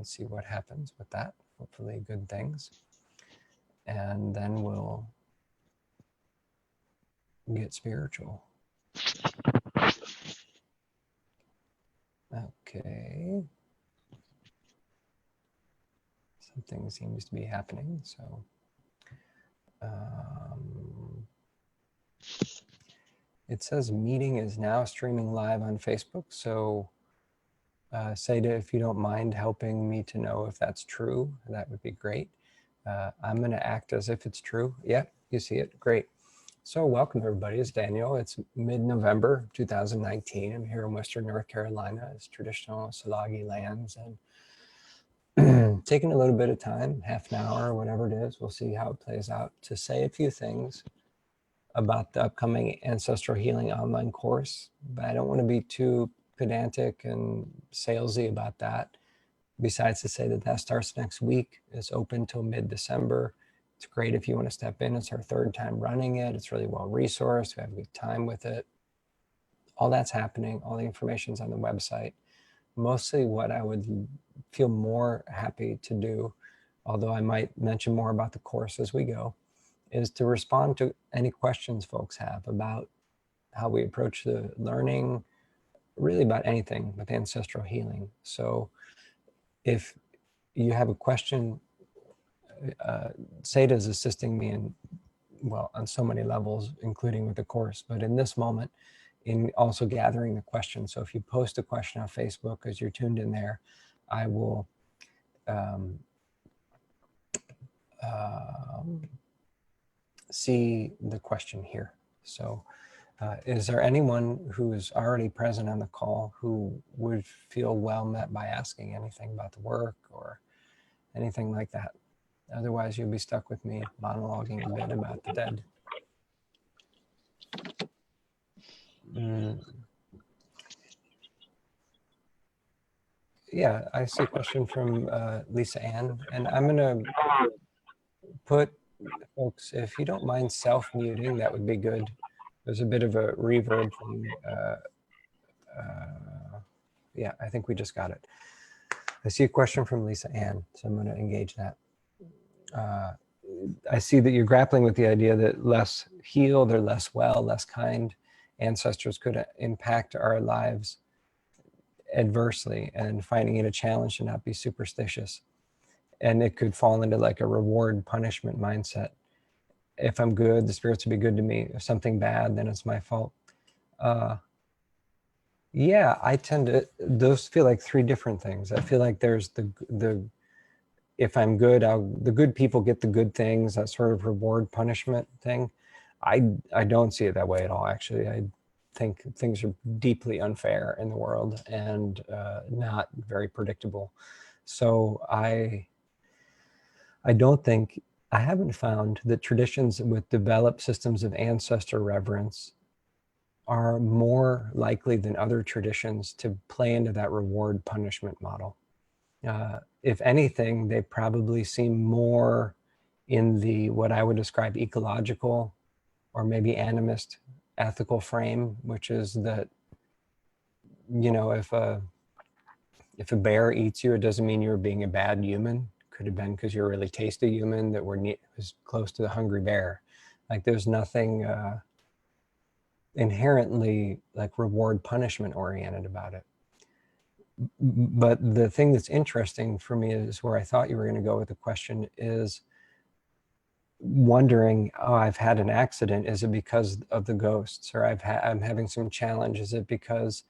and see what happens with that. Hopefully good things. And then we'll get spiritual. Okay. Something seems to be happening, so. It says meeting is now streaming live on Facebook, so Seda, if you don't mind helping me to know if that's true, that would be great. I'm going to act as if it's true. Yeah, you see it. Great. So welcome, everybody. It's Daniel. It's mid-November 2019. I'm here in Western North Carolina. It's traditional Salagi lands, and taking a little bit of time, half an hour or whatever it is, we'll see how it plays out, to say a few things about the upcoming Ancestral Healing online course. But I don't want to be too pedantic and salesy about that. Besides to say that that starts next week. It's open till mid-December. It's great if you want to step in. It's our third time running it. It's really well resourced. We have a good time with it. All that's happening. All the information's on the website. Mostly what I would feel more happy to do, although I might mention more about the course as we go, is to respond to any questions folks have about how we approach the learning, really about anything with ancestral healing. So if you have a question, Seda is assisting me in, well, on so many levels, including with the course, but in this moment, in also gathering the questions. So if you post a question on Facebook as you're tuned in there, I will see the question here. So is there anyone who is already present on the call who would feel well met by asking anything about the work or anything like that? Otherwise, you'll be stuck with me monologuing a bit about the dead. Yeah, I see a question from Lisa Ann, and I'm going to put, folks, if you don't mind self-muting, that would be good. There's a bit of a reverb thing. Yeah, I think we just got it. I see a question from Lisa Ann, so I'm going to engage that. I see that you're grappling with the idea that less healed or less well, less kind ancestors could impact our lives adversely, and finding it a challenge to not be superstitious. And it could fall into like a reward punishment mindset. If I'm good, the spirits will be good to me. If something bad, then it's my fault. Yeah, I tend to, those feel like three different things. I feel like there's the if I'm good, the good people get the good things, that sort of reward punishment thing. I don't see it that way at all, actually. I think things are deeply unfair in the world and not very predictable. So I haven't found that traditions with developed systems of ancestor reverence are more likely than other traditions to play into that reward punishment model. If anything, they probably seem more in the, what I would describe, ecological or maybe animist ethical frame, which is that, you know, if a bear eats you, it doesn't mean you're being a bad human. Could have been because you're a really tasty human that was close to the hungry bear. Like there's nothing inherently like reward punishment oriented about it. But the thing that's interesting for me is where I thought you were going to go with the question is wondering, oh, I've had an accident. Is it because of the ghosts? Or I'm having some challenge. Is it because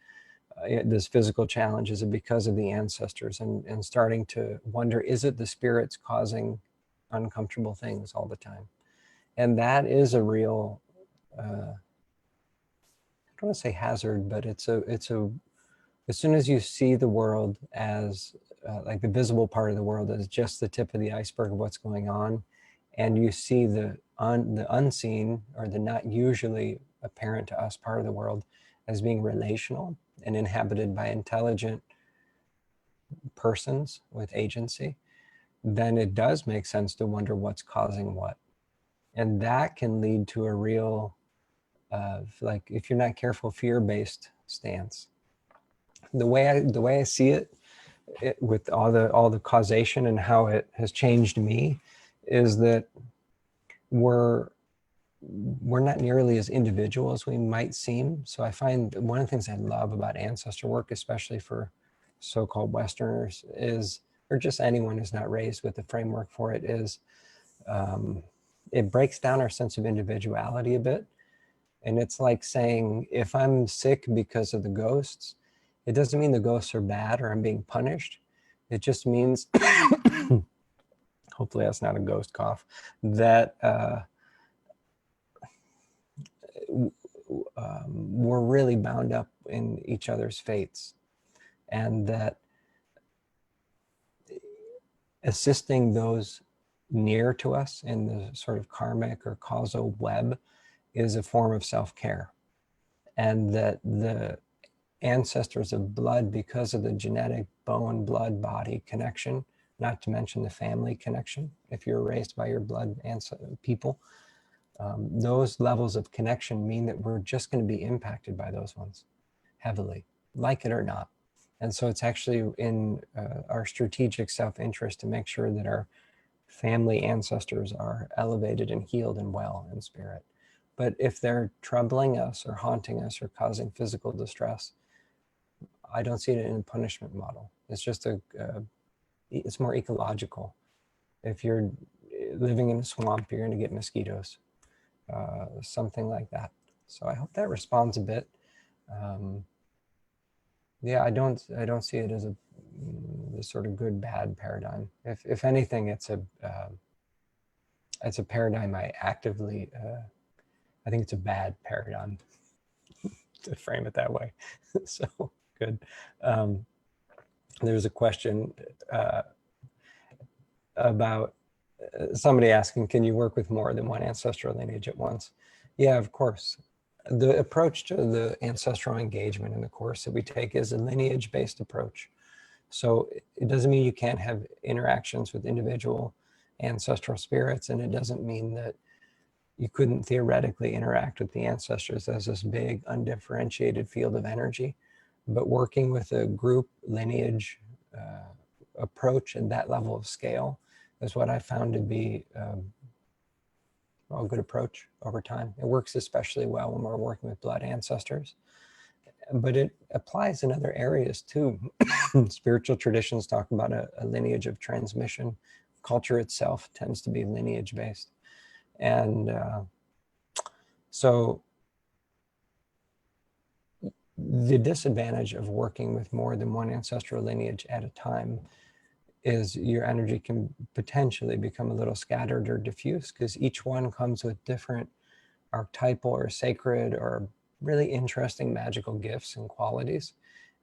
this physical challenge? Is it because of the ancestors? And starting to wonder, is it the spirits causing uncomfortable things all the time? And that is a real, I don't want to say hazard, but it's a, as soon as you see the world as like the visible part of the world as just the tip of the iceberg of what's going on, and you see the unseen or the not usually apparent to us part of the world as being relational and inhabited by intelligent persons with agency, then it does make sense to wonder what's causing what. And that can lead to a real, like if you're not careful, fear-based stance. The way I see it, with all the causation and how it has changed me, is that we're not nearly as individual as we might seem. So I find one of the things I love about ancestor work, especially for so-called Westerners, is, or just anyone who's not raised with the framework for it, is it breaks down our sense of individuality a bit. And it's like saying, if I'm sick because of the ghosts, it doesn't mean the ghosts are bad or I'm being punished. It just means, hopefully that's not a ghost cough, that we're really bound up in each other's fates, and that assisting those near to us in the sort of karmic or causal web is a form of self-care, and that the ancestors of blood, because of the genetic bone, blood, body connection, not to mention the family connection, if you're raised by your blood people, those levels of connection mean that we're just going to be impacted by those ones heavily, like it or not. And so it's actually in our strategic self-interest to make sure that our family ancestors are elevated and healed and well in spirit. But if they're troubling us or haunting us or causing physical distress, I don't see it in a punishment model. It's just it's more ecological. If you're living in a swamp, you're going to get mosquitoes, something like that. So I hope that responds a bit. Yeah, I don't see it as a sort of good bad paradigm. If anything, it's a paradigm I actively. I think it's a bad paradigm, to frame it that way. So good. There's a question about somebody asking, can you work with more than one ancestral lineage at once? Yeah, of course. The approach to the ancestral engagement in the course that we take is a lineage-based approach. So it doesn't mean you can't have interactions with individual ancestral spirits, and it doesn't mean that you couldn't theoretically interact with the ancestors as this big undifferentiated field of energy. But working with a group lineage approach and that level of scale is what I found to be a good approach over time. It works especially well when we're working with blood ancestors, but it applies in other areas too. Spiritual traditions talk about a lineage of transmission. Culture itself tends to be lineage based. And so the disadvantage of working with more than one ancestral lineage at a time is your energy can potentially become a little scattered or diffuse, because each one comes with different archetypal or sacred or really interesting magical gifts and qualities.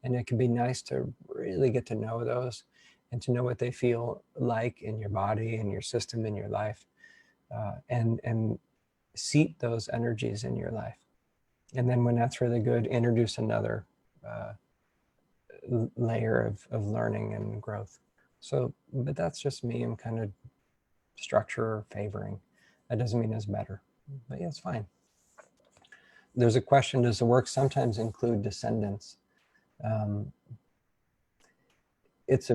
And it can be nice to really get to know those and to know what they feel like in your body, in your system, in your life, and seat those energies in your life. And then when that's really good, introduce another layer of learning and growth. So, but that's just me. I'm kind of structure or favoring. That doesn't mean it's better, but yeah, it's fine. There's a question, does the work sometimes include descendants? That's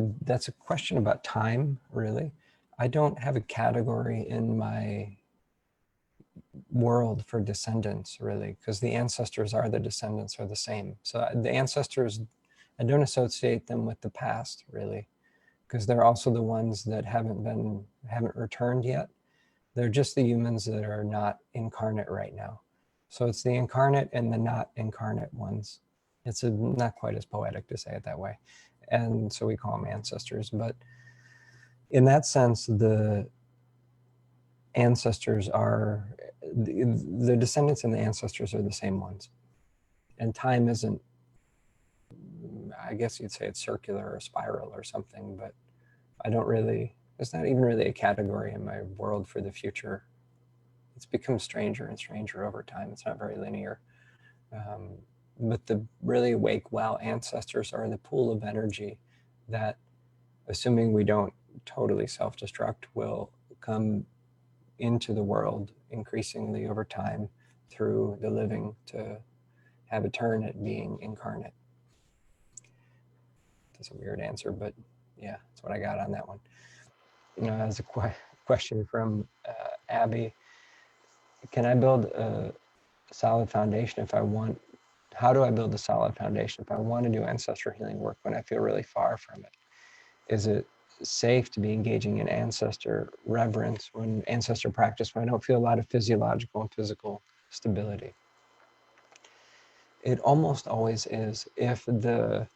a question about time, really. I don't have a category in my world for descendants, really, because the ancestors are the descendants are the same. So the ancestors, I don't associate them with the past, really, because they're also the ones that haven't returned yet. They're just the humans that are not incarnate right now. So it's the incarnate and the not incarnate ones. It's not quite as poetic to say it that way. And so we call them ancestors. But in that sense, the ancestors are, the descendants and the ancestors are the same ones. And time isn't, I guess you'd say it's circular or spiral or something, but I don't really, it's not even really a category in my world for the future. It's become stranger and stranger over time. It's not very linear. But the really awake, well ancestors are the pool of energy that, assuming we don't totally self-destruct, will come into the world increasingly over time through the living to have a turn at being incarnate. That's a weird answer, but yeah, that's what I got on that one. As a question from Abby, can I build a solid foundation if I want? How do I build a solid foundation if I want to do ancestral healing work when I feel really far from it? Is it safe to be engaging in ancestor reverence when ancestor practice when I don't feel a lot of physiological and physical stability? It almost always is, if the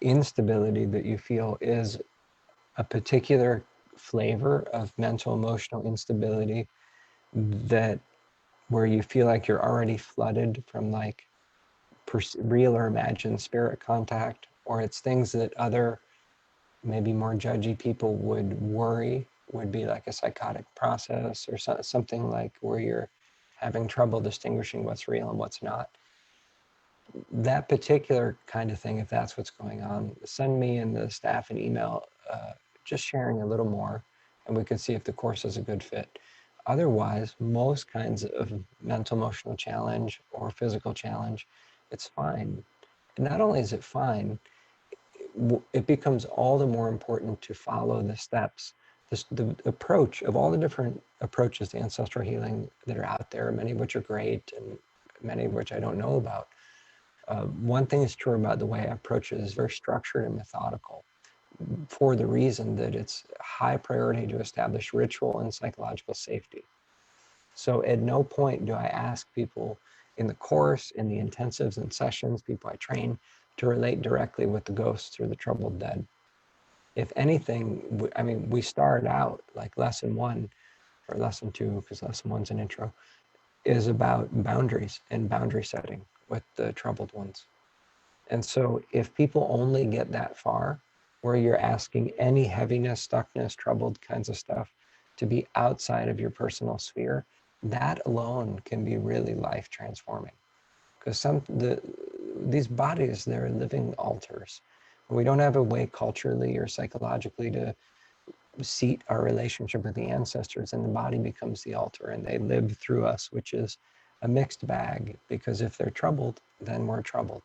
instability that you feel is a particular flavor of mental emotional instability, that where you feel like you're already flooded from like real or imagined spirit contact, or it's things that other maybe more judgy people would worry would be like a psychotic process, or something like where you're having trouble distinguishing what's real and what's not. That particular kind of thing, if that's what's going on, send me and the staff an email just sharing a little more, and we can see if the course is a good fit. Otherwise, most kinds of mental emotional challenge or physical challenge, it's fine. And not only is it fine, it becomes all the more important to follow the steps, the approach of all the different approaches to ancestral healing that are out there, many of which are great and many of which I don't know about. One thing is true about the way I approach it is very structured and methodical, for the reason that it's high priority to establish ritual and psychological safety. So at no point do I ask people in the course, in the intensives and sessions, people I train, to relate directly with the ghosts or the troubled dead. If anything, I mean, we start out like lesson 1 or lesson 2, because lesson 1's an intro, is about boundaries and boundary setting with the troubled ones. And so if people only get that far, where you're asking any heaviness, stuckness, troubled kinds of stuff to be outside of your personal sphere, that alone can be really life transforming. Because these bodies, they're living altars. We don't have a way culturally or psychologically to seat our relationship with the ancestors, and the body becomes the altar and they live through us, which is a mixed bag, because if they're troubled, then we're troubled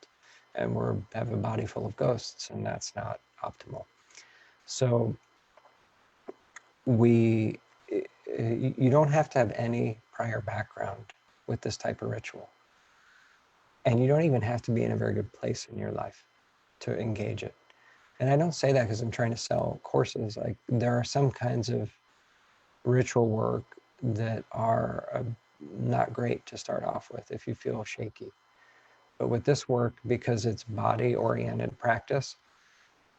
and we have a body full of ghosts, and that's not optimal. So you don't have to have any prior background with this type of ritual. And you don't even have to be in a very good place in your life to engage it. And I don't say that because I'm trying to sell courses. Like, there are some kinds of ritual work that are not great to start off with if you feel shaky. But with this work, because it's body-oriented practice,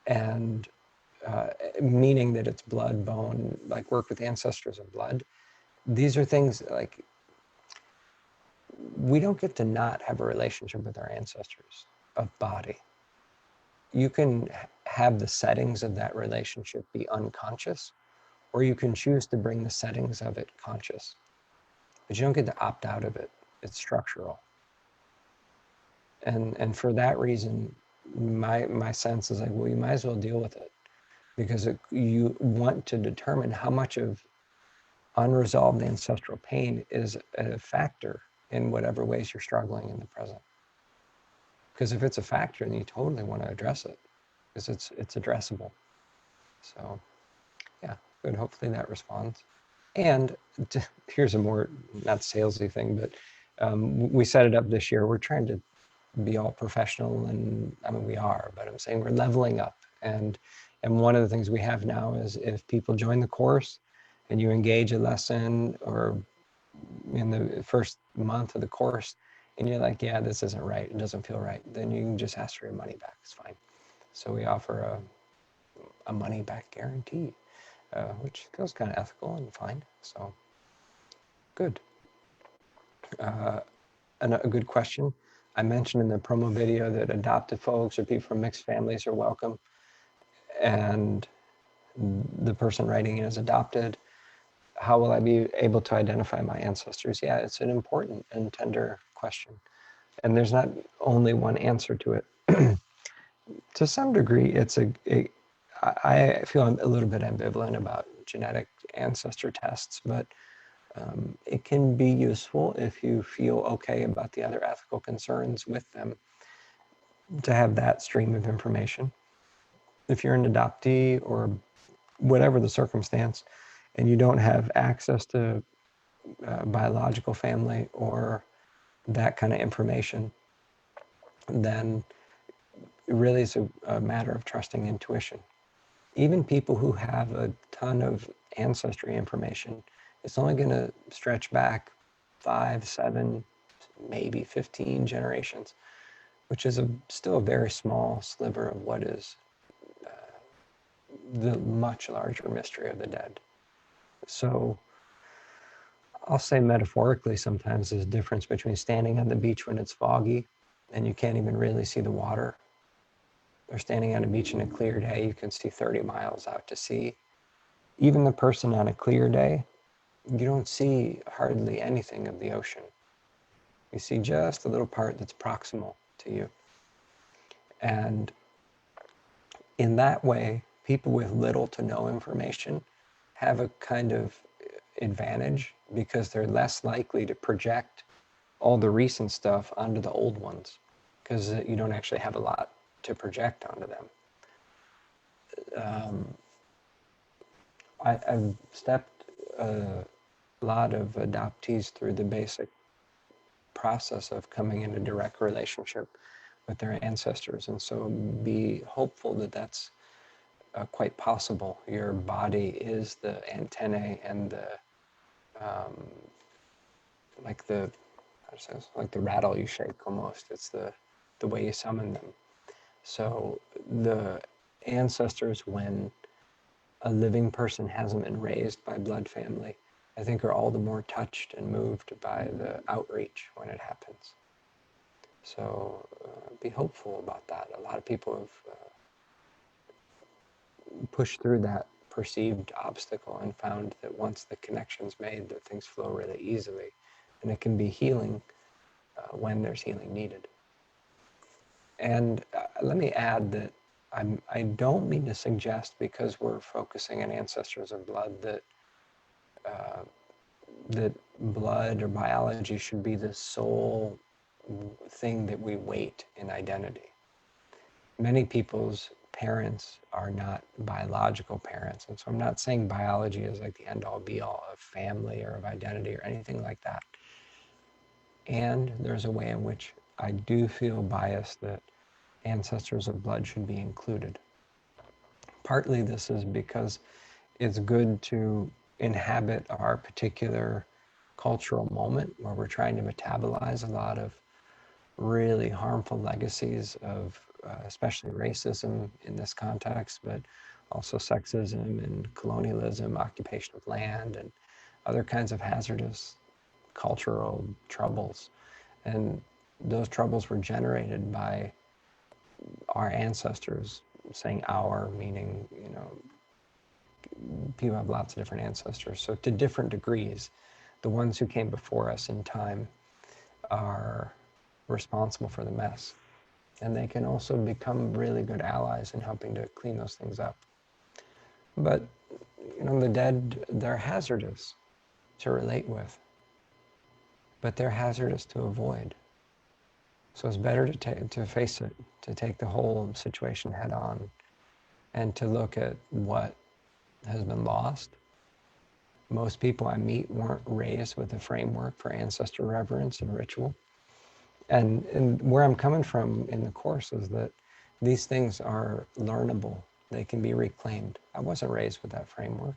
and meaning that it's blood, bone, like work with ancestors of blood, these are things like, we don't get to not have a relationship with our ancestors of body. You can have the settings of that relationship be unconscious, or you can choose to bring the settings of it conscious. But you don't get to opt out of it. It's structural. And for that reason, my sense is like, well, you might as well deal with it, because you want to determine how much of unresolved ancestral pain is a factor in whatever ways you're struggling in the present. Because if it's a factor, then you totally want to address it, because it's addressable. So yeah, good. Hopefully that responds. And here's a more, not salesy thing, but we set it up this year. We're trying to be all professional, and I mean, we are, but I'm saying we're leveling up. And one of the things we have now is, if people join the course and you engage a lesson or in the first month of the course, and you're like, yeah, this isn't right, it doesn't feel right, then you can just ask for your money back. It's fine. So we offer a money back guarantee, which feels kind of ethical and fine. So good. And a good question. I mentioned in the promo video that adopted folks or people from mixed families are welcome. And the person writing is adopted. How will I be able to identify my ancestors? Yeah, it's an important and tender question. And there's not only one answer to it. To some degree, I feel I'm a little bit ambivalent about genetic ancestor tests, but it can be useful if you feel okay about the other ethical concerns with them, to have that stream of information. if you're an adoptee or whatever the circumstance, and you don't have access to biological family or that kind of information, then it really is a matter of trusting intuition. Even people who have a ton of ancestry information, it's only going to stretch back 5, 7, maybe 15 generations, which is still a very small sliver of what is the much larger mystery of the dead. So I'll say metaphorically sometimes there's a difference between standing on the beach when it's foggy and you can't even really see the water, or standing on a beach in a clear day, you can see 30 miles out to sea. Even the person on a clear day, you don't see hardly anything of the ocean. You see just a little part that's proximal to you. And in that way, people with little to no information have a kind of advantage because they're less likely to project all the recent stuff onto the old ones, because you don't actually have a lot to project onto them. I've stepped a lot of adoptees through the basic process of coming into direct relationship with their ancestors, and so be hopeful that that's quite possible. Your body is the antennae and the like the rattle you shake almost. It's the way you summon them. So the ancestors, when a living person hasn't been raised by blood family, I think are all the more touched and moved by the outreach when it happens. So be hopeful about that. A lot of people have pushed through that perceived obstacle and found that once the connection's made, that things flow really easily, and it can be healing when there's healing needed. And let me add that I don't mean to suggest, because we're focusing on ancestors of blood, that that blood or biology should be the sole thing that we weight in identity. Many people's parents are not biological parents, and so I'm not saying biology is like the end-all be-all of family or of identity or anything like that. And there's a way in which I do feel biased that ancestors of blood should be included. Partly this is because it's good to inhabit our particular cultural moment where we're trying to metabolize a lot of really harmful legacies of especially racism in this context, but also sexism and colonialism, occupation of land, and other kinds of hazardous cultural troubles. And those troubles were generated by our ancestors, saying our, meaning, people have lots of different ancestors. So to different degrees, the ones who came before us in time are responsible for the mess. And they can also become really good allies in helping to clean those things up. But, the dead, they're hazardous to relate with, but they're hazardous to avoid. So it's better to face it, to take the whole situation head on, and to look at what has been lost. Most people I meet weren't raised with a framework for ancestor reverence and ritual. And where I'm coming from in the course is that these things are learnable. They can be reclaimed. I wasn't raised with that framework,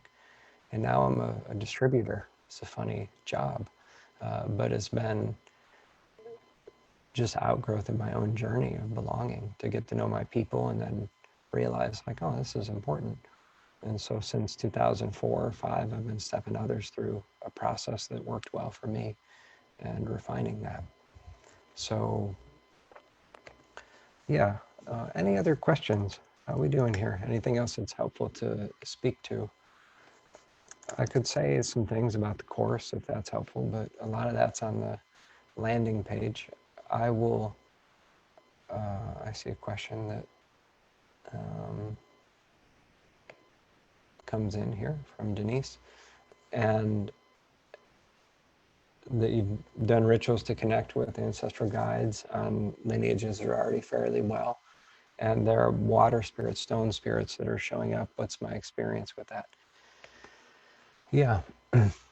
and now I'm a distributor. It's a funny job, but it's been just outgrowth of my own journey of belonging, to get to know my people and then realize, like, oh, this is important. And so since 2004 or 5, I've been stepping others through a process that worked well for me and refining that. So yeah, any other questions? How are we doing here? Anything else that's helpful to speak to? I could say some things about the course if that's helpful, but a lot of that's on the landing page. I will, I see a question that comes in here from Denise, and that you've done rituals to connect with ancestral guides on lineages that are already fairly well And there are water spirits, stone spirits that are showing up. What's my experience with that? Yeah,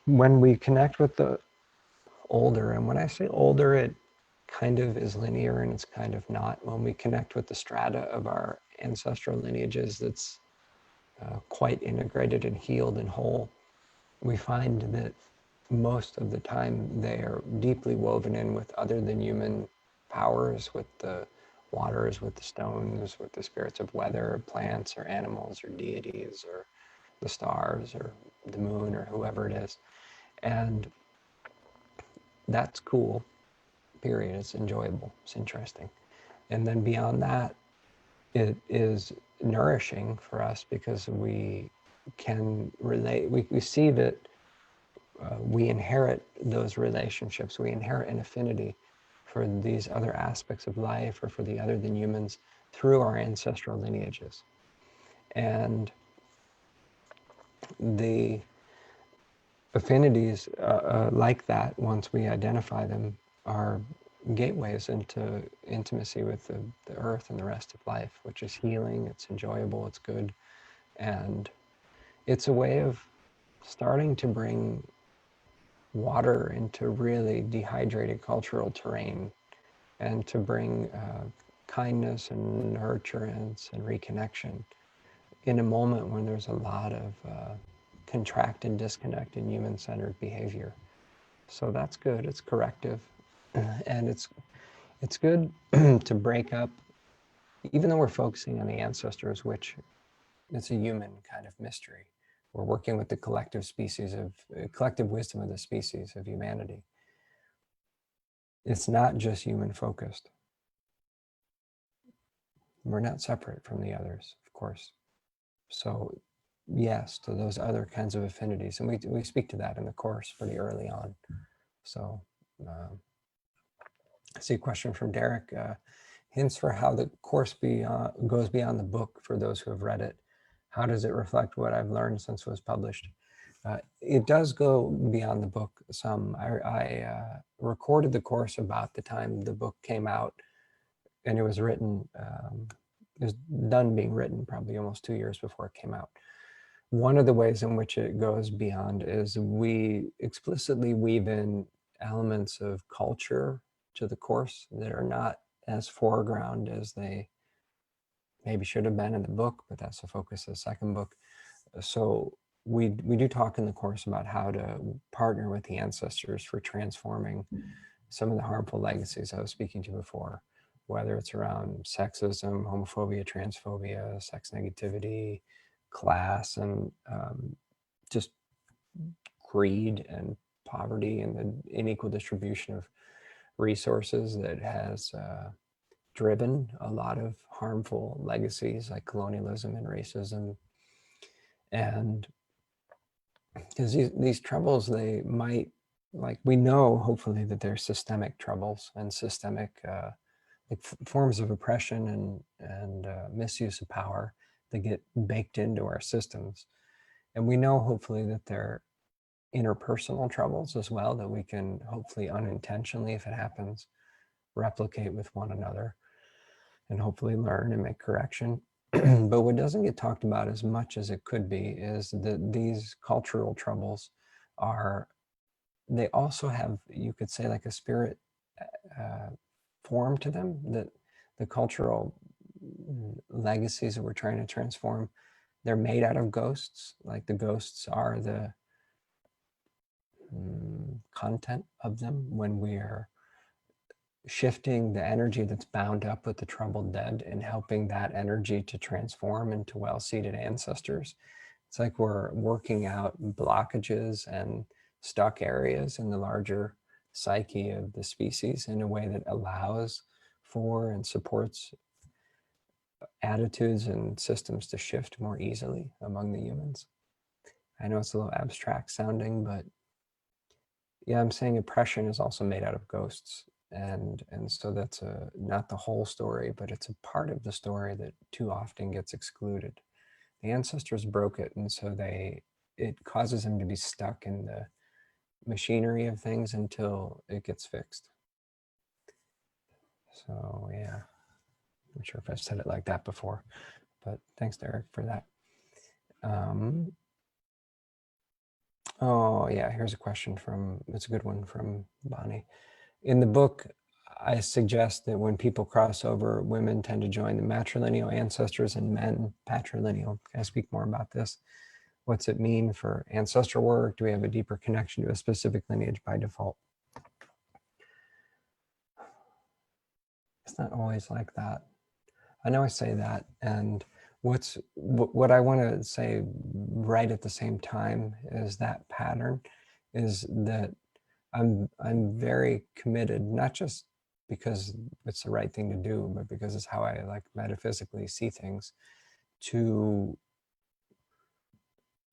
when we connect with the older, and when I say older, it kind of is linear and it's kind of not. When we connect with the strata of our ancestral lineages that's quite integrated and healed and whole, we find that most of the time they are deeply woven in with other than human powers, with the waters, with the stones, with the spirits of weather, plants or animals or deities or the stars or the moon or whoever it is. And that's cool, period. It's enjoyable, it's interesting. And then beyond that, it is nourishing for us because we can relate, we see that we inherit those relationships, we inherit an affinity for these other aspects of life or for the other than humans through our ancestral lineages. And the affinities like that, once we identify them, are gateways into intimacy with the earth and the rest of life, which is healing, it's enjoyable, it's good, and it's a way of starting to bring water into really dehydrated cultural terrain and to bring kindness and nurturance and reconnection in a moment when there's a lot of contracted, disconnected, human-centered behavior. So that's good, it's corrective. And it's good to break up, even though we're focusing on the ancestors, which it's a human kind of mystery. We're working with the collective species of, collective wisdom of the species of humanity. It's not just human focused. We're not separate from the others, of course. So yes, to those other kinds of affinities. And we speak to that in the course pretty early on. So I see a question from Derek. Hints for how the course goes beyond the book for those who have read it. How does it reflect what I've learned since it was published? It does go beyond the book some. I recorded the course about the time the book came out, and it was written, it was done being written probably almost 2 years before it came out. One of the ways in which it goes beyond is we explicitly weave in elements of culture to the course that are not as foreground as they maybe should have been in the book, but that's the focus of the second book. So we do talk in the course about how to partner with the ancestors for transforming some of the harmful legacies I was speaking to before, whether it's around sexism, homophobia, transphobia, sex negativity, class, and just greed and poverty and the unequal distribution of resources that has driven a lot of harmful legacies like colonialism and racism. And because these troubles, they might, like we know hopefully that they're systemic troubles and systemic like forms of oppression and misuse of power that get baked into our systems. And we know hopefully that they're interpersonal troubles as well, that we can hopefully unintentionally, if it happens, replicate with one another and hopefully learn and make correction. But what doesn't get talked about as much as it could be is that these cultural troubles are, they also have, you could say, like a spirit form to them, that the cultural legacies that we're trying to transform, they're made out of ghosts. Like the ghosts are the content of them when we are shifting the energy that's bound up with the troubled dead and helping that energy to transform into well-seated ancestors. It's like we're working out blockages and stuck areas in the larger psyche of the species in a way that allows for and supports attitudes and systems to shift more easily among the humans. I know it's a little abstract sounding, but yeah, I'm saying oppression is also made out of ghosts. And so that's not the whole story, but it's a part of the story that too often gets excluded. The ancestors broke it, and so it causes them to be stuck in the machinery of things until it gets fixed. So yeah, not sure if I've said it like that before, but thanks, Derek, for that. Oh yeah, here's a question from, it's a good one from Bonnie. In the book, I suggest that when people cross over, women tend to join the matrilineal ancestors and men patrilineal. Can I speak more about this? What's it mean for ancestral work? Do we have a deeper connection to a specific lineage by default? It's not always like that. I know I say that, and what I want to say right at the same time is that pattern is that I'm very committed, not just because it's the right thing to do, but because it's how I like metaphysically see things, to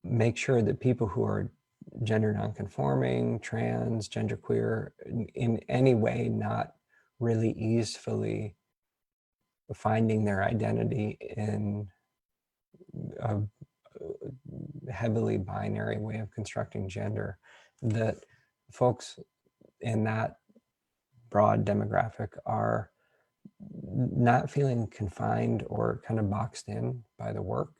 make sure that people who are gender nonconforming, trans, genderqueer, in any way not really easily finding their identity in a heavily binary way of constructing gender, that folks in that broad demographic are not feeling confined or kind of boxed in by the work.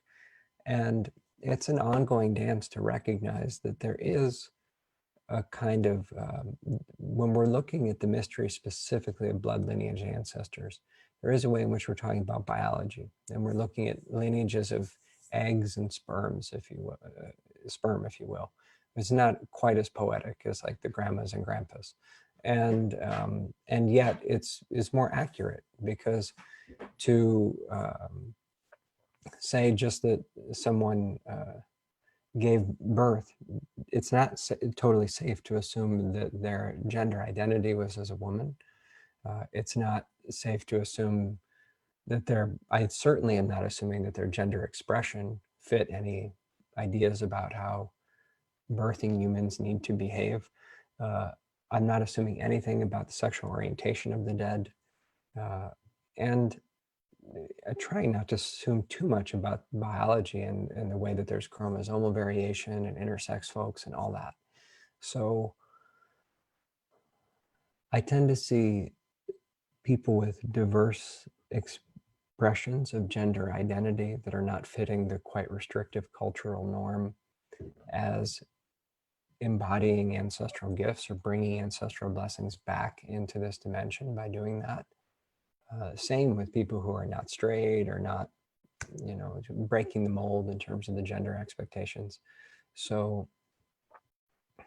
And it's an ongoing dance to recognize that there is a kind of, when we're looking at the mystery specifically of blood lineage ancestors, there is a way in which we're talking about biology, and we're looking at lineages of eggs and sperms, if you will, sperm, if you will. It's not quite as poetic as like the grandmas and grandpas, and yet it's more accurate, because to say just that someone gave birth, it's not totally safe to assume that their gender identity was as a woman. It's not safe to assume that I certainly am not assuming that their gender expression fit any ideas about how birthing humans need to behave. I'm not assuming anything about the sexual orientation of the dead. And trying not to assume too much about biology and the way that there's chromosomal variation and intersex folks and all that. So I tend to see people with diverse expressions of gender identity that are not fitting the quite restrictive cultural norm as embodying ancestral gifts or bringing ancestral blessings back into this dimension by doing that. Same with people who are not straight or not, breaking the mold in terms of the gender expectations. So I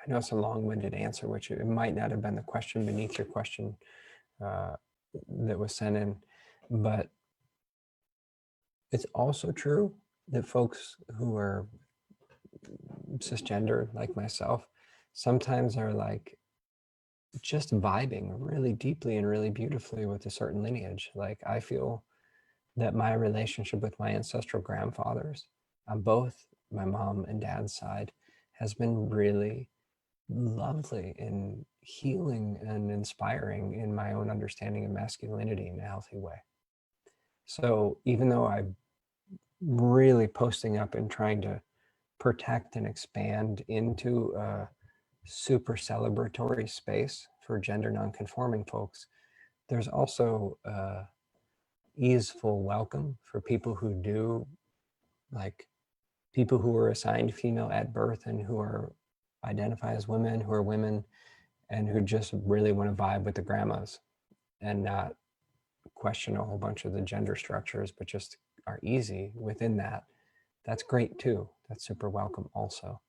know it's a long-winded answer, which it might not have been the question beneath your question that was sent in, but it's also true that folks who are cisgender like myself sometimes are like just vibing really deeply and really beautifully with a certain lineage. Like I feel that my relationship with my ancestral grandfathers on both my mom and dad's side has been really lovely and healing and inspiring in my own understanding of masculinity in a healthy way. So even though I'm really posting up and trying to protect and expand into a super celebratory space for gender nonconforming folks, there's also a easeful welcome for people who do, like people who were assigned female at birth and who are identify as women, who are women, and who just really want to vibe with the grandmas and not question a whole bunch of the gender structures, but just are easy within that. That's great too. That's super welcome also.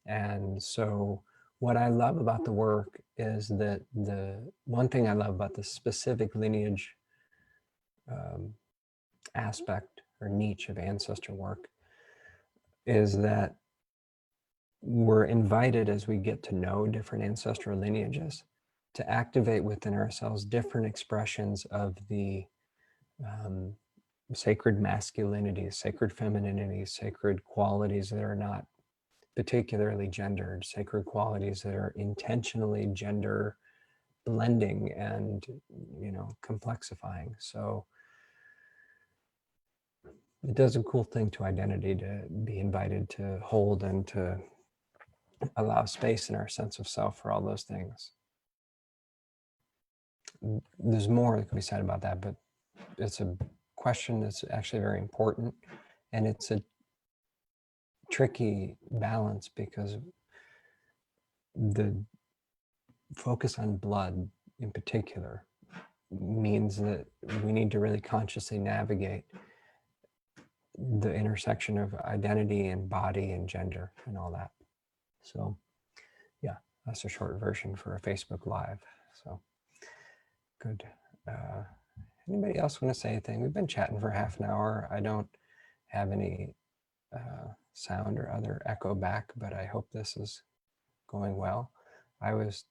And so what I love about the work is that the one thing I love about the specific lineage aspect or niche of ancestor work is that we're invited, as we get to know different ancestral lineages, to activate within ourselves different expressions of the sacred masculinity, sacred femininity, sacred qualities that are not particularly gendered, sacred qualities that are intentionally gender blending and, complexifying. So it does a cool thing to identity to be invited to hold and to allow space in our sense of self for all those things. There's more that can be said about that, but it's a question that's actually very important, and it's a tricky balance because the focus on blood in particular means that we need to really consciously navigate the intersection of identity and body and gender and all that. So yeah, that's a short version for a Facebook Live. So good. Anybody else want to say anything? We've been chatting for half an hour. I don't have any sound or other echo back, but I hope this is going well. I was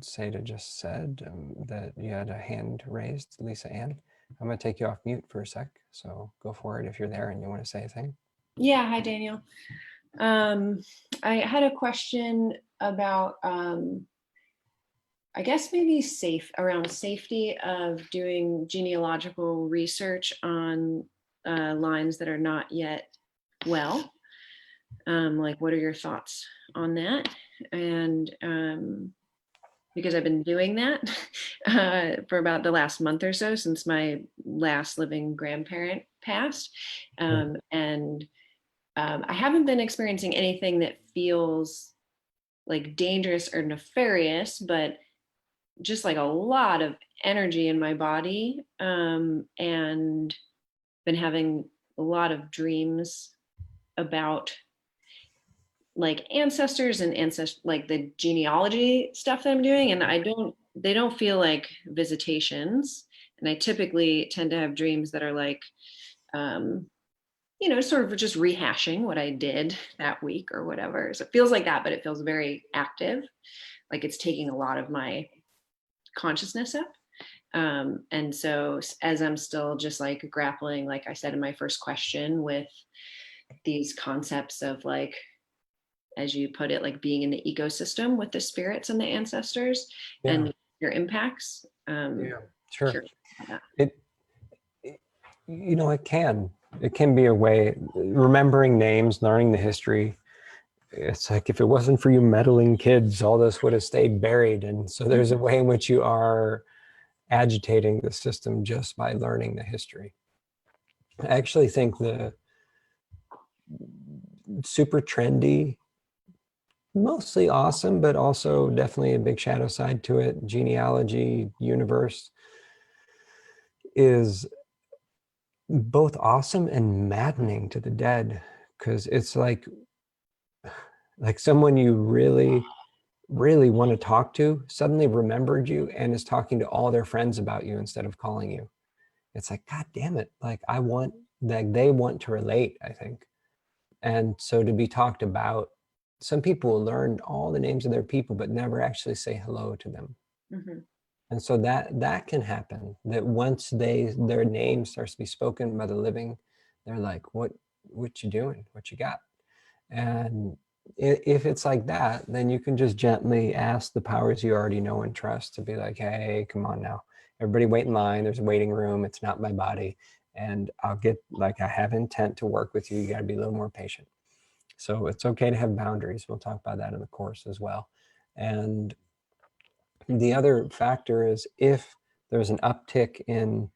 Seda just said that you had a hand raised, Lisa Ann. I'm going to take you off mute for a sec, so go for it if you're there and you want to say anything. Yeah, hi Daniel. I had a question about, I guess maybe around safety of doing genealogical research on lines that are not yet well. Like, what are your thoughts on that? And because I've been doing that for about the last month or so since my last living grandparent passed. And I haven't been experiencing anything that feels like dangerous or nefarious, but just like a lot of energy in my body, and been having a lot of dreams about like ancestors and like the genealogy stuff that I'm doing. And they don't feel like visitations. And I typically tend to have dreams that are like, sort of just rehashing what I did that week or whatever. So it feels like that, but it feels very active. Like it's taking a lot of my consciousness up. And so as I'm still just like grappling, like I said in my first question, with these concepts of like, as you put it, like being in the ecosystem with the spirits and the ancestors and your impacts. Yeah, sure. It can be a way, remembering names, learning the history. It's like, if it wasn't for you meddling kids, all this would have stayed buried. And so there's a way in which you are agitating the system just by learning the history. I actually think the super trendy, mostly awesome, but also definitely a big shadow side to it, genealogy universe is both awesome and maddening to the dead, because it's like someone you really want to talk to suddenly remembered you and is talking to all their friends about you instead of calling you. It's like, God damn it, like they want to relate, I think. And so to be talked about, some people will learn all the names of their people but never actually say hello to them. And so that can happen, that once their name starts to be spoken by the living, they're like, what you doing? What you got? And if it's like that, then you can just gently ask the powers you already know and trust to be like, hey, come on now. Everybody wait in line. There's a waiting room. It's not my body. And I have intent to work with you. You got to be a little more patient. So it's okay to have boundaries. We'll talk about that in the course as well. And the other factor is, if there's an uptick in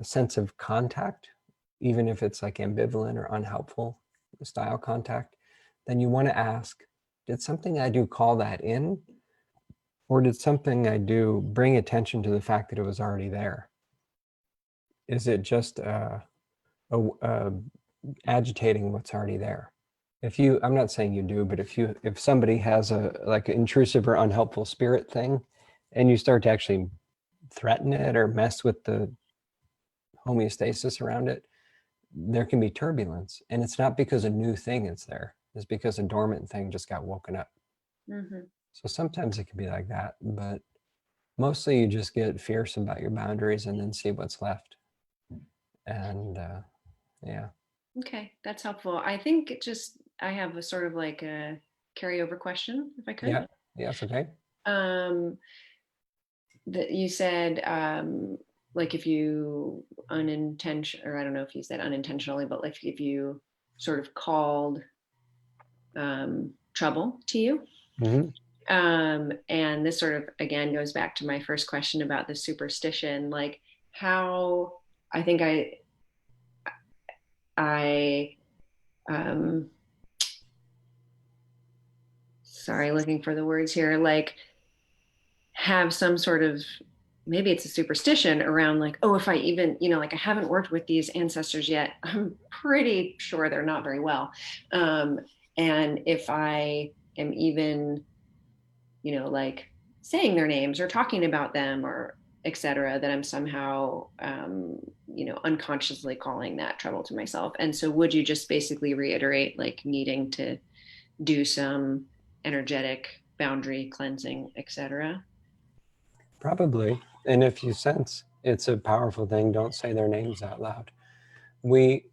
sense of contact, even if it's like ambivalent or unhelpful style contact, then you want to ask, did something I do call that in? Or did something I do bring attention to the fact that it was already there? Is it just agitating what's already there? I'm not saying you do, but if somebody has a like intrusive or unhelpful spirit thing, and you start to actually threaten it or mess with the homeostasis around it, there can be turbulence. And it's not because a new thing is there. It's because a dormant thing just got woken up. So sometimes it can be like that, but mostly you just get fierce about your boundaries and then see what's left. And yeah. Okay, that's helpful. I think I have a sort of like a carryover question, if I could. Yeah, it's okay. That you said, like if you unintentionally, or I don't know if you said unintentionally, but like if you sort of called trouble to you. And this sort of, again, goes back to my first question about the superstition. Like, how I think I um sorry, looking for the words here, like have some sort of, maybe it's a superstition around like, oh, if I even, like I haven't worked with these ancestors yet, I'm pretty sure they're not very well. Um, and if I am even, like saying their names or talking about them or etc., that I'm somehow, unconsciously calling that trouble to myself. And so would you just basically reiterate like needing to do some energetic boundary cleansing, etc.? Probably. And if you sense it's a powerful thing, don't say their names out loud. We,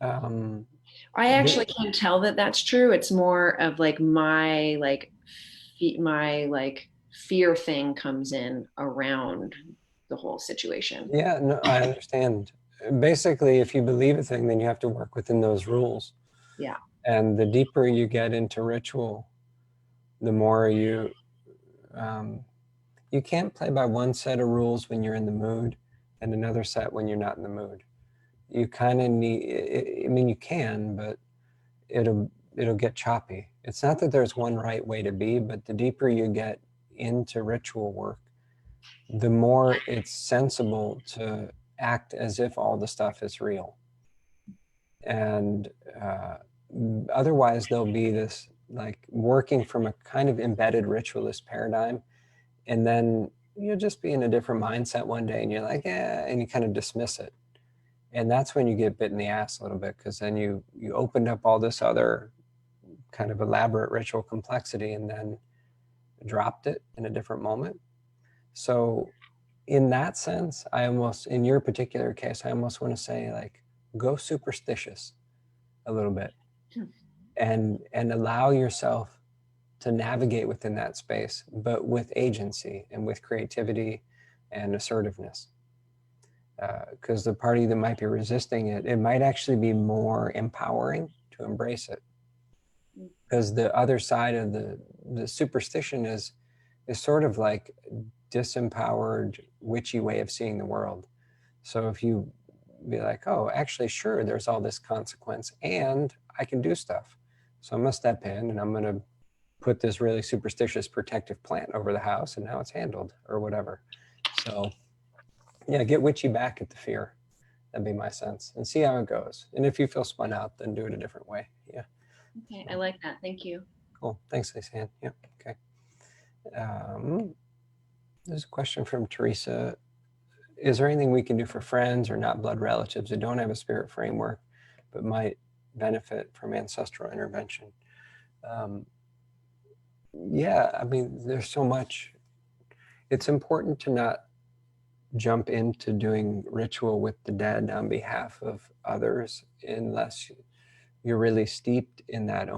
um, I actually can't tell that that's true. It's more of like my like fear thing comes in around the whole situation. yeah, no, I understand. Basically, if you believe a thing, then you have to work within those rules. Yeah. And the deeper you get into ritual, the more um, you can't play by one set of rules when you're in the mood and another set when you're not in the mood. You kind of need, I mean, you can, but it'll get choppy. It's not that there's one right way to be, but the deeper you get into ritual work, the more it's sensible to act as if all the stuff is real. And otherwise, there'll be this like working from a kind of embedded ritualist paradigm. And then you'll just be in a different mindset one day and you're like, yeah, and you kind of dismiss it. And that's when you get bit in the ass a little bit, because then you opened up all this other kind of elaborate ritual complexity and then dropped it in a different moment. So in that sense, I almost, in your particular case, I almost want to say like, go superstitious a little bit and allow yourself to navigate within that space, but with agency and with creativity and assertiveness. Because the party that might be resisting it, it might actually be more empowering to embrace it. Because the other side of the superstition is sort of like disempowered, witchy way of seeing the world. So if you be like, oh, actually, sure, there's all this consequence and I can do stuff. So I'm going to step in and I'm going to put this really superstitious protective plant over the house and now it's handled or whatever. So yeah, get witchy back at the fear. That'd be my sense and see how it goes. And if you feel spun out, then do it a different way. Yeah. Okay, I like that. Thank you. Cool. Thanks, Lisanne. Yeah. Okay. There's a question from Teresa. Is there anything we can do for friends or not blood relatives who don't have a spirit framework but might benefit from ancestral intervention? Yeah, I mean, there's so much. It's important to not jump into doing ritual with the dead on behalf of others unless you're really steeped in that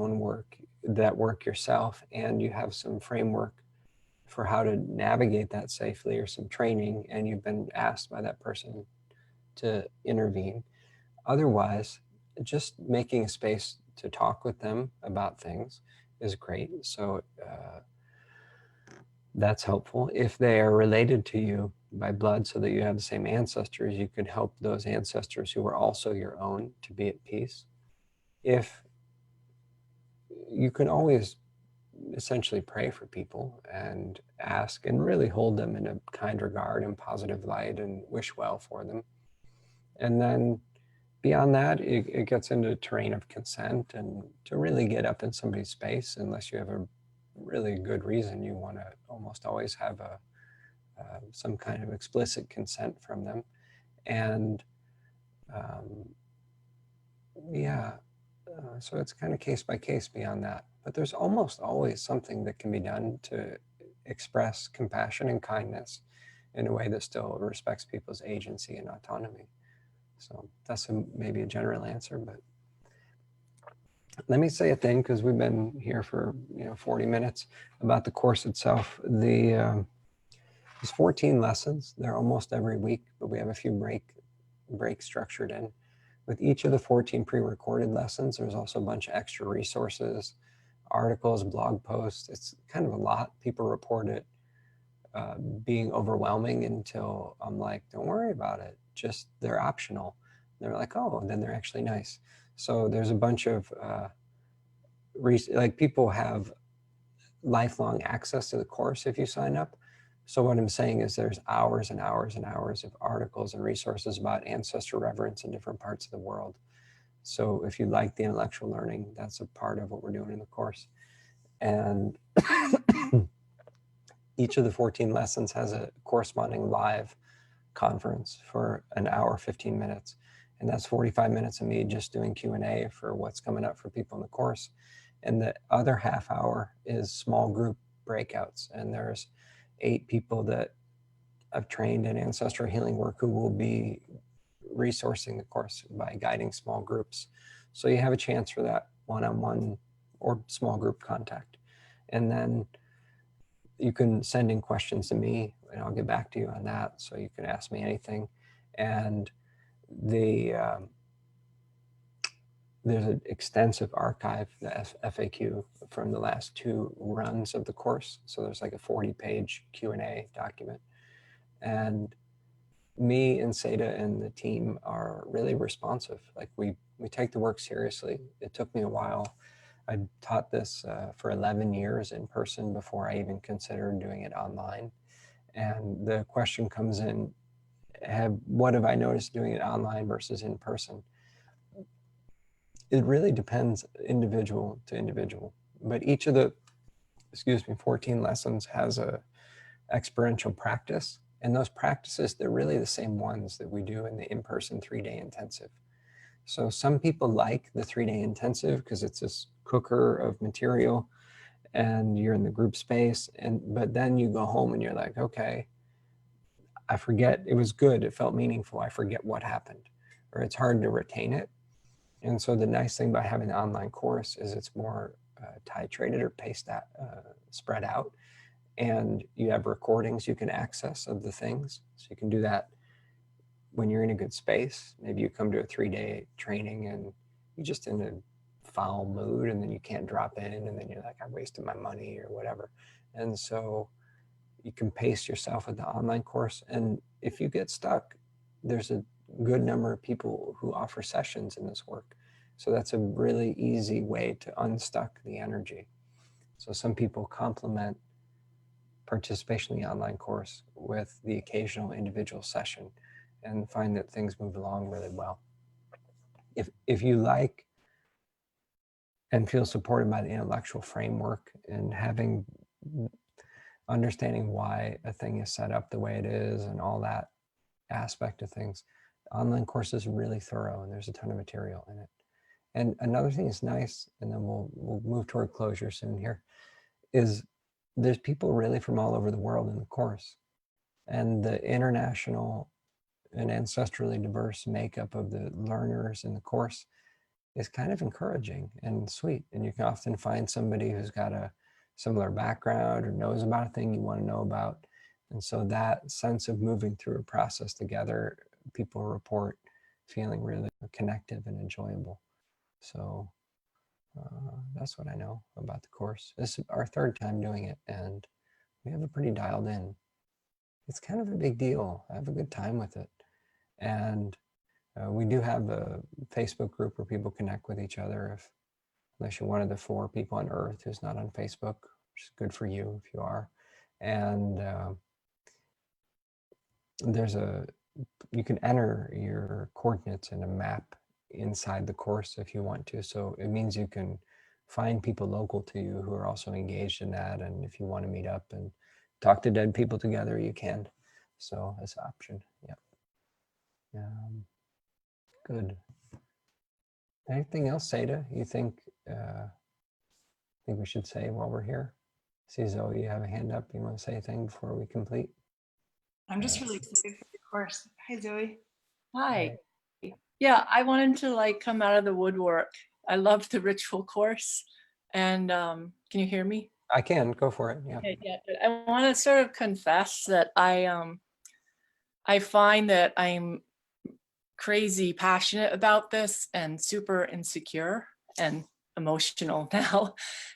work yourself, and you have some framework for how to navigate that safely or some training, and you've been asked by that person to intervene. Otherwise, just making a space to talk with them about things is great. So that's helpful. If they are related to you by blood so that you have the same ancestors, you can help those ancestors who are also your own to be at peace. If you can always essentially pray for people and ask and really hold them in a kind regard and positive light and wish well for them. And then beyond that, it gets into terrain of consent, and to really get up in somebody's space, unless you have a really good reason, you want to almost always have some kind of explicit consent from them. And yeah, so it's kind of case by case beyond that. But there's almost always something that can be done to express compassion and kindness in a way that still respects people's agency and autonomy. So that's maybe a general answer, but let me say a thing, because we've been here for 40 minutes, about the course itself. There's 14 lessons. They're almost every week, but we have a few breaks structured in. With each of the 14 pre-recorded lessons, there's also a bunch of extra resources, articles, blog posts. It's kind of a lot. People report it. being overwhelming until I'm like, don't worry about it. Just they're optional. They're like, oh, and then they're actually nice. So there's a bunch of like people have lifelong access to the course if you sign up. So what I'm saying is there's hours and hours and hours of articles and resources about ancestral reverence in different parts of the world. So if you like the intellectual learning, that's a part of what we're doing in the course. And each of the 14 lessons has a corresponding live conference for an hour, 15 minutes. And that's 45 minutes of me just doing Q&A for what's coming up for people in the course. And the other half hour is small group breakouts. And there's 8 people that I've trained in ancestral healing work who will be resourcing the course by guiding small groups. So you have a chance for that one-on-one or small group contact. And then you can send in questions to me and I'll get back to you on that. So you can ask me anything. And there's an extensive archive, the FAQ, from the last 2 runs of the course. So there's like a 40-page Q&A document. And me and Seda and the team are really responsive. Like we take the work seriously. It took me a while. I taught this for 11 years in person before I even considered doing it online. And the question comes in, what have I noticed doing it online versus in person? It really depends individual to individual. But each of the, 14 lessons has a experiential practice. And those practices, they're really the same ones that we do in the in-person 3-day intensive. So some people like the 3-day intensive because it's this cooker of material and you're in the group space. But then you go home and you're like, okay, I forget, it was good, it felt meaningful, I forget what happened, or it's hard to retain it. And so the nice thing about having an online course is it's more titrated or spread out. And you have recordings you can access of the things. So you can do that when you're in a good space. Maybe you come to a 3-day training and you're just in a foul mood and then you can't drop in and then you're like, I wasted my money or whatever. And so you can pace yourself with the online course. And if you get stuck, there's a good number of people who offer sessions in this work. So that's a really easy way to unstuck the energy. So some people complement participation in the online course with the occasional individual session and find that things move along really well. If you like and feel supported by the intellectual framework and understanding why a thing is set up the way it is and all that aspect of things, the online course is really thorough and there's a ton of material in it. And another thing that's nice, and then we'll move toward closure soon here, is there's people really from all over the world in the course. And the international and ancestrally diverse makeup of the learners in the course is kind of encouraging and sweet. And you can often find somebody who's got a similar background or knows about a thing you want to know about. And so that sense of moving through a process together, people report feeling really connective and enjoyable. So that's what I know about the course. This is our 3rd time doing it and we have it pretty dialed in. It's kind of a big deal. I have a good time with it. And we do have a Facebook group where people connect with each other. Unless you're one of the 4 people on Earth who's not on Facebook, which is good for you if you are. And you can enter your coordinates in a map inside the course if you want to. So it means you can find people local to you who are also engaged in that. And if you want to meet up and talk to dead people together, you can. So that's an option. Yeah. Good. Anything else, Seda, you think we should say while we're here? See, Zoe, you have a hand up. You want to say a thing before we complete? I'm just really excited for the course. Hi, Zoe. Hi. Yeah, I wanted to like come out of the woodwork. I love the ritual course. And can you hear me? I can, go for it. Yeah. Okay, yeah. I want to sort of confess that I find that I'm crazy passionate about this and super insecure. And emotional now.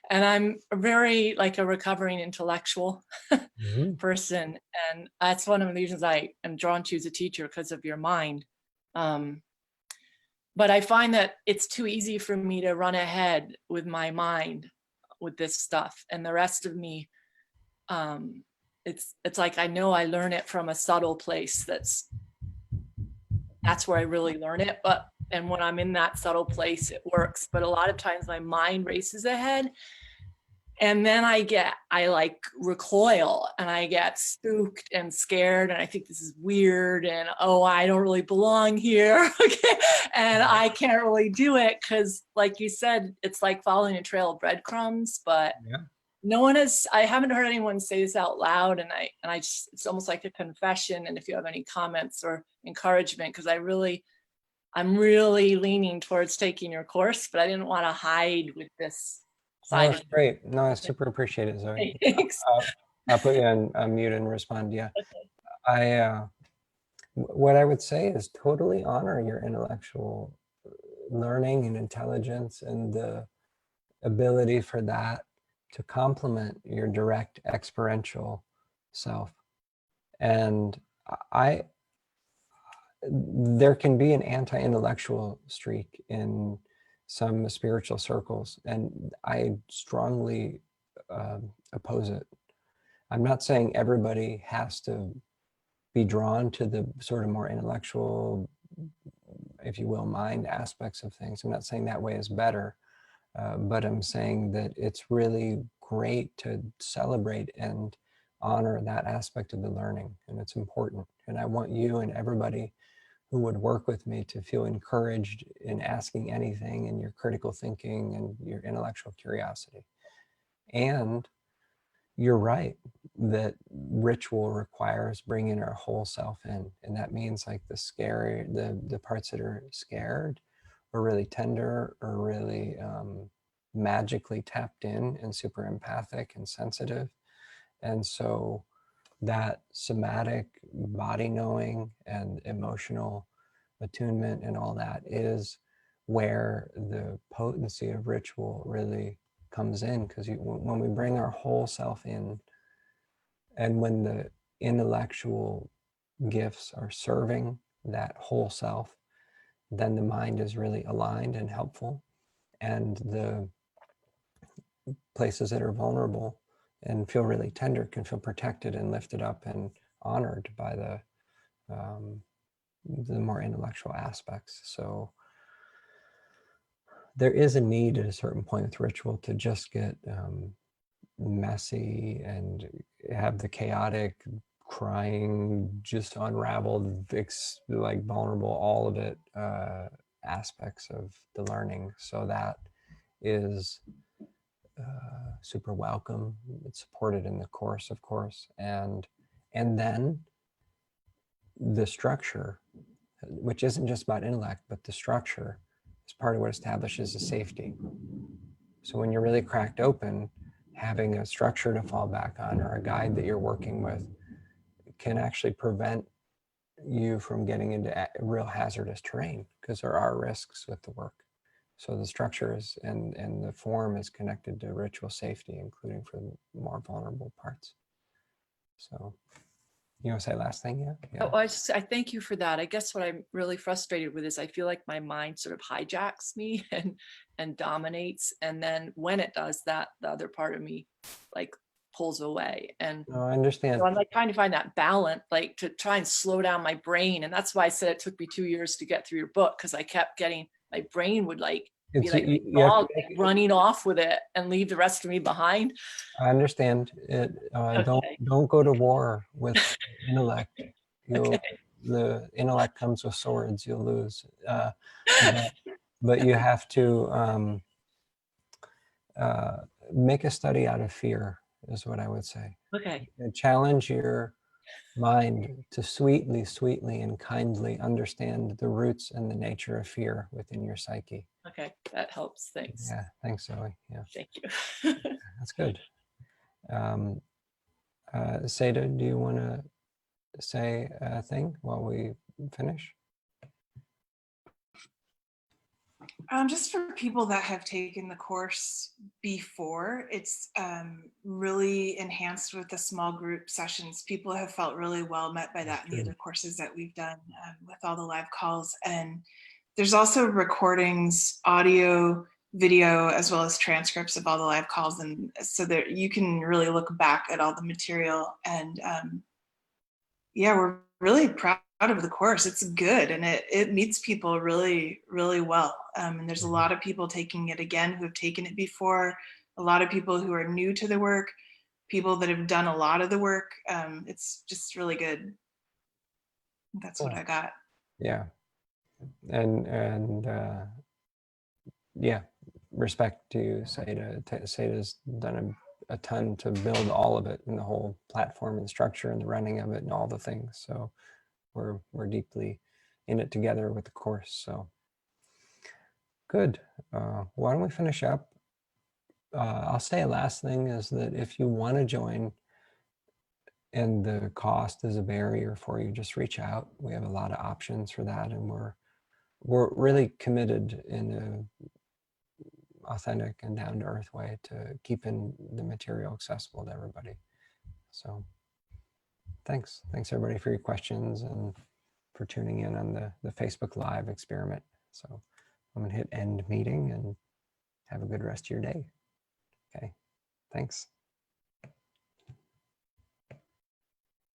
And I'm very like a recovering intellectual Mhm. person. And that's one of the reasons I am drawn to you as a teacher, because of your mind. But I find that it's too easy for me to run ahead with my mind with this stuff. And the rest of me, it's like I know I learn it from a subtle place. That's where I really learn it. And when I'm in that subtle place, it works. But a lot of times my mind races ahead. And then I like recoil and I get spooked and scared. And I think this is weird. And, oh, I don't really belong here. Okay. And I can't really do it because, like you said, it's like following a trail of breadcrumbs. But Yeah. I haven't heard anyone say this out loud. And I just, it's almost like a confession. And if you have any comments or encouragement, because I'm really leaning towards taking your course, but I didn't want to hide with this Oh, side that's of great. No, I super appreciate it, Zoe. it. Thanks. I'll put you on mute and respond. Yeah. What I would say is totally honor your intellectual learning and intelligence and the ability for that to complement your direct experiential self. And there can be an anti-intellectual streak in some spiritual circles, and I strongly oppose it. I'm not saying everybody has to be drawn to the sort of more intellectual, if you will, mind aspects of things. I'm not saying that way is better, but I'm saying that it's really great to celebrate and honor that aspect of the learning, and it's important. And I want you and everybody who would work with me to feel encouraged in asking anything in your critical thinking and your intellectual curiosity. And you're right that ritual requires bringing our whole self in. And that means like the parts that are scared or really tender or really magically tapped in and super empathic and sensitive. And so that somatic body knowing and emotional attunement and all that is where the potency of ritual really comes in, because when we bring our whole self in, and when the intellectual gifts are serving that whole self, then the mind is really aligned and helpful, and the places that are vulnerable and feel really tender can feel protected and lifted up and honored by the more intellectual aspects. So there is a need at a certain point with ritual to just get messy and have the chaotic, crying, just unraveled, like vulnerable, all of it aspects of the learning. So that is super welcome. It's supported in the course, of course, and then the structure, which isn't just about intellect, but the structure is part of what establishes a safety. So when you're really cracked open, having a structure to fall back on or a guide that you're working with can actually prevent you from getting into real hazardous terrain, because there are risks with the work. So the structure is and the form is connected to ritual safety, including for the more vulnerable parts. So you want to say last thing? Yeah. Oh, I thank you for that. I guess what I'm really frustrated with is I feel like my mind sort of hijacks me and dominates. And then when it does that, the other part of me like pulls away. And No, I understand. so I'm like trying to find that balance, like to try and slow down my brain. And that's why I said it took me 2 years to get through your book, because I kept getting, my brain would like be like a dog running off with it and leave the rest of me behind. I understand it. Okay. Don't go to war with intellect. Okay. The intellect comes with swords. You'll lose. But you have to make a study out of fear, is what I would say. Okay. And challenge your mind to sweetly and kindly understand the roots and the nature of fear within your psyche. Okay, that helps. Thanks. Yeah, thanks, Zoe. Yeah, Thank you. that's good. Seda, do you want to say a thing while we finish? Just for people that have taken the course before, it's really enhanced with the small group sessions. People have felt really well met by that in the other courses that we've done with all the live calls. And there's also recordings, audio, video, as well as transcripts of all the live calls. And so that you can really look back at all the material. And yeah, we're really proud of the course. It's good, and it meets people really, really well. And there's a lot of people taking it again who have taken it before, a lot of people who are new to the work, people that have done a lot of the work. It's just really good. That's what I got. Yeah. And yeah, respect to Seda. Seda's done a ton to build all of it, and the whole platform and structure and the running of it and all the things. So we're deeply in it together with the course. So good. Why don't we finish up? I'll say a last thing is that if you want to join and the cost is a barrier for you, just reach out. We have a lot of options for that, and we're really committed in a authentic and down-to-earth way to keeping the material accessible to everybody. So thanks everybody for your questions and for tuning in on the Facebook Live experiment. So I'm gonna hit end meeting and have a good rest of your day. Okay, thanks.